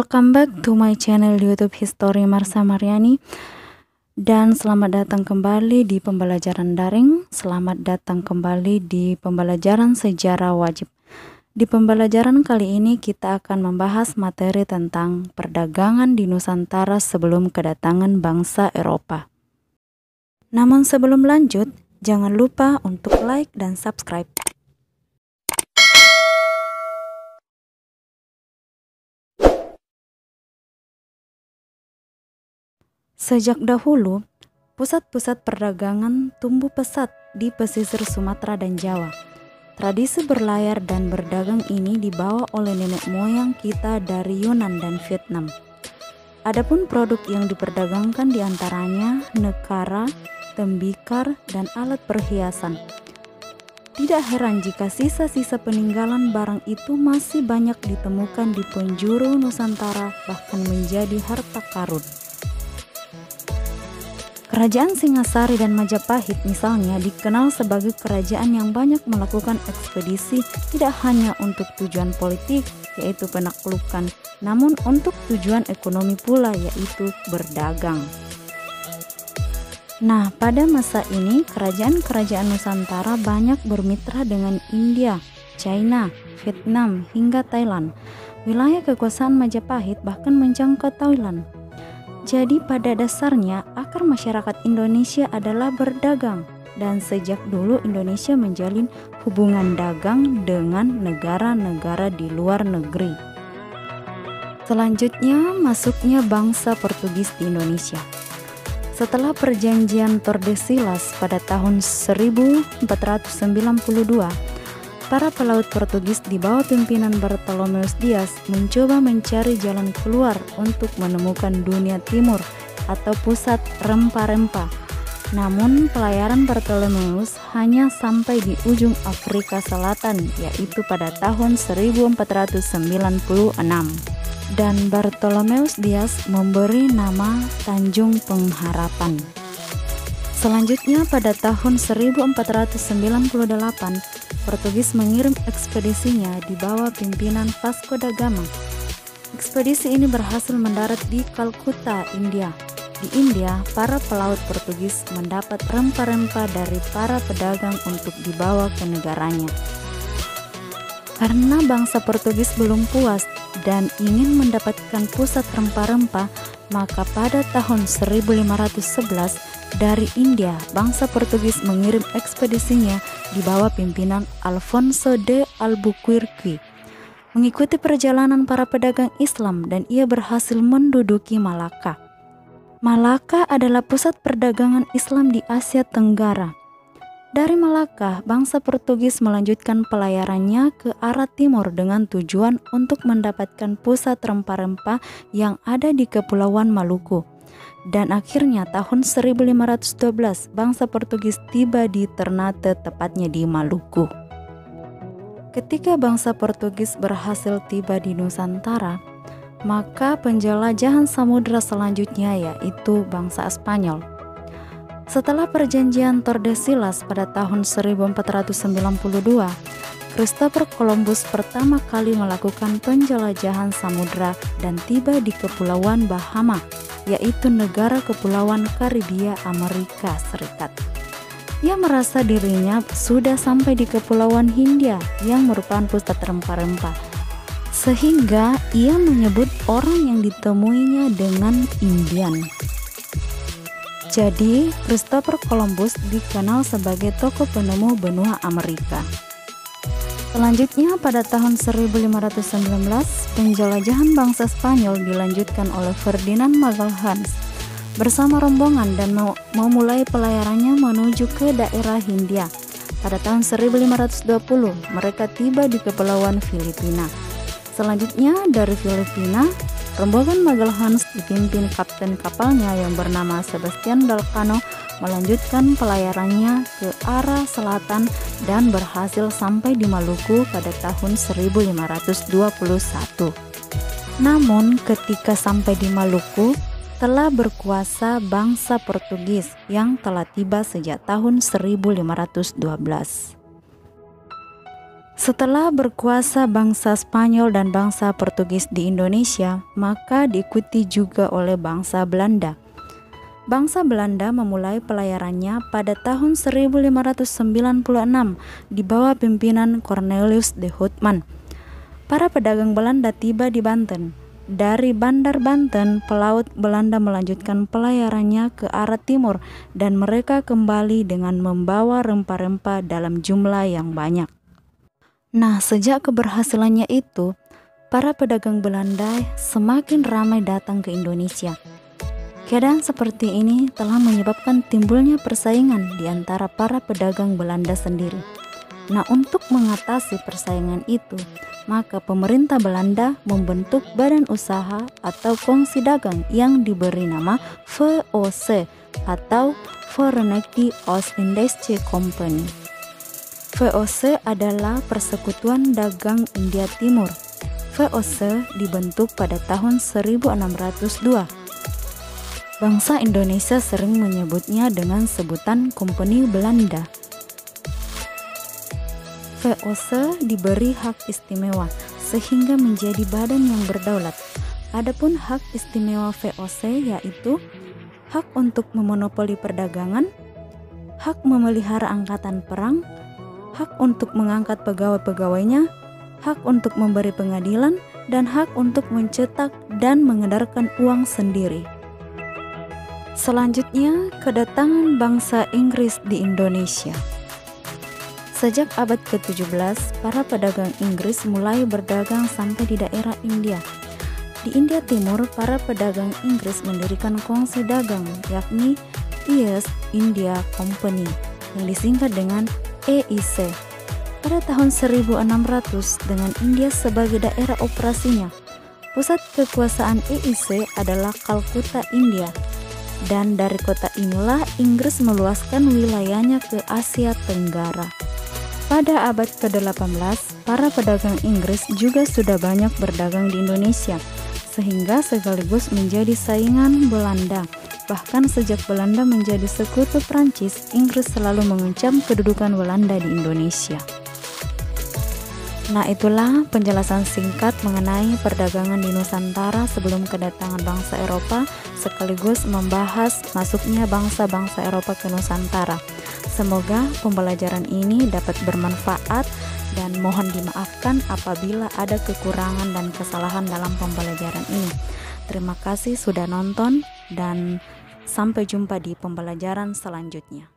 Welcome back to my channel di YouTube History Marsha Mariani. Dan selamat datang kembali di pembelajaran daring. Selamat datang kembali di pembelajaran sejarah wajib. Di pembelajaran kali ini kita akan membahas materi tentang perdagangan di Nusantara sebelum kedatangan bangsa Eropa. Namun sebelum lanjut, jangan lupa untuk like dan subscribe. Sejak dahulu, pusat-pusat perdagangan tumbuh pesat di pesisir Sumatera dan Jawa. Tradisi berlayar dan berdagang ini dibawa oleh nenek moyang kita dari Yunan dan Vietnam. Adapun produk yang diperdagangkan diantaranya nekara, tembikar, dan alat perhiasan. Tidak heran jika sisa-sisa peninggalan barang itu masih banyak ditemukan di penjuru Nusantara, bahkan menjadi harta karun. Kerajaan Singasari dan Majapahit misalnya dikenal sebagai kerajaan yang banyak melakukan ekspedisi tidak hanya untuk tujuan politik yaitu penaklukan, namun untuk tujuan ekonomi pula yaitu berdagang. Nah, pada masa ini kerajaan-kerajaan Nusantara banyak bermitra dengan India, China, Vietnam, hingga Thailand. Wilayah kekuasaan Majapahit bahkan menjangkau Thailand. Jadi pada dasarnya akar masyarakat Indonesia adalah berdagang, dan sejak dulu Indonesia menjalin hubungan dagang dengan negara-negara di luar negeri. Selanjutnya masuknya bangsa Portugis di Indonesia. Setelah perjanjian Tordesillas pada tahun 1492, para pelaut Portugis di bawah pimpinan Bartolomeus Dias mencoba mencari jalan keluar untuk menemukan dunia timur atau pusat rempah-rempah. Namun pelayaran Bartolomeus hanya sampai di ujung Afrika Selatan, yaitu pada tahun 1496. Dan Bartolomeus Dias memberi nama Tanjung Pengharapan. Selanjutnya pada tahun 1498, Portugis mengirim ekspedisinya di bawah pimpinan Vasco da Gama. Ekspedisi ini berhasil mendarat di Kalkuta, India. Di India, para pelaut Portugis mendapat rempah-rempah dari para pedagang untuk dibawa ke negaranya. Karena bangsa Portugis belum puas dan ingin mendapatkan pusat rempah-rempah, maka pada tahun 1511 dari India, bangsa Portugis mengirim ekspedisinya di bawah pimpinan Alfonso de Albuquerque mengikuti perjalanan para pedagang Islam, dan ia berhasil menduduki Malaka. Malaka adalah pusat perdagangan Islam di Asia Tenggara. Dari Malaka, bangsa Portugis melanjutkan pelayarannya ke arah timur dengan tujuan untuk mendapatkan pusat rempah-rempah yang ada di Kepulauan Maluku. Dan akhirnya tahun 1512 bangsa Portugis tiba di Ternate, tepatnya di Maluku. Ketika bangsa Portugis berhasil tiba di Nusantara, maka penjelajahan samudera selanjutnya yaitu bangsa Spanyol. Setelah perjanjian Tordesillas pada tahun 1492, Christopher Columbus pertama kali melakukan penjelajahan samudera dan tiba di Kepulauan Bahama, yaitu negara kepulauan Karibia Amerika Serikat. Ia merasa dirinya sudah sampai di Kepulauan Hindia yang merupakan pusat rempah-rempah, sehingga ia menyebut orang yang ditemuinya dengan Indian. Jadi, Christopher Columbus dikenal sebagai tokoh penemu benua Amerika. Selanjutnya pada tahun 1519, penjelajahan bangsa Spanyol dilanjutkan oleh Ferdinand Magalhães bersama rombongan dan memulai pelayarannya menuju ke daerah Hindia. Pada tahun 1520, mereka tiba di Kepulauan Filipina. Selanjutnya dari Filipina, rombongan Magalhães dipimpin kapten kapalnya yang bernama Sebastian Elcano melanjutkan pelayarannya ke arah selatan dan berhasil sampai di Maluku pada tahun 1521. Namun ketika sampai di Maluku, telah berkuasa bangsa Portugis yang telah tiba sejak tahun 1512. Setelah berkuasa bangsa Spanyol dan bangsa Portugis di Indonesia, maka diikuti juga oleh bangsa Belanda. Bangsa Belanda memulai pelayarannya pada tahun 1596 di bawah pimpinan Cornelis de Houtman. Para pedagang Belanda tiba di Banten. Dari Bandar Banten, pelaut Belanda melanjutkan pelayarannya ke arah timur dan mereka kembali dengan membawa rempah-rempah dalam jumlah yang banyak. Nah, sejak keberhasilannya itu, para pedagang Belanda semakin ramai datang ke Indonesia. Keadaan seperti ini telah menyebabkan timbulnya persaingan di antara para pedagang Belanda sendiri. Nah, untuk mengatasi persaingan itu, maka pemerintah Belanda membentuk badan usaha atau kongsi dagang yang diberi nama VOC atau Verenigde Oost-Indische Compagnie. VOC adalah Persekutuan Dagang India Timur. VOC dibentuk pada tahun 1602. Bangsa Indonesia sering menyebutnya dengan sebutan Kompeni Belanda. VOC diberi hak istimewa sehingga menjadi badan yang berdaulat. Adapun hak istimewa VOC yaitu hak untuk memonopoli perdagangan, hak memelihara angkatan perang, hak untuk mengangkat pegawai-pegawainya, hak untuk memberi pengadilan, dan hak untuk mencetak dan mengedarkan uang sendiri. Selanjutnya, kedatangan bangsa Inggris di Indonesia. Sejak abad ke-17, para pedagang Inggris mulai berdagang sampai di daerah India. Di India Timur, para pedagang Inggris mendirikan kongsi dagang, yakni East India Company, yang disingkat dengan EIC. Pada tahun 1600, dengan India sebagai daerah operasinya, pusat kekuasaan EIC adalah Kalkuta, India. Dan dari kota inilah Inggris meluaskan wilayahnya ke Asia Tenggara. Pada abad ke-18, para pedagang Inggris juga sudah banyak berdagang di Indonesia, sehingga sekaligus menjadi saingan Belanda. Bahkan sejak Belanda menjadi sekutu Prancis, Inggris selalu mengancam kedudukan Belanda di Indonesia. Nah, itulah penjelasan singkat mengenai perdagangan di Nusantara sebelum kedatangan bangsa Eropa, sekaligus membahas masuknya bangsa-bangsa Eropa ke Nusantara. Semoga pembelajaran ini dapat bermanfaat dan mohon dimaafkan apabila ada kekurangan dan kesalahan dalam pembelajaran ini. Terima kasih sudah nonton dan sampai jumpa di pembelajaran selanjutnya.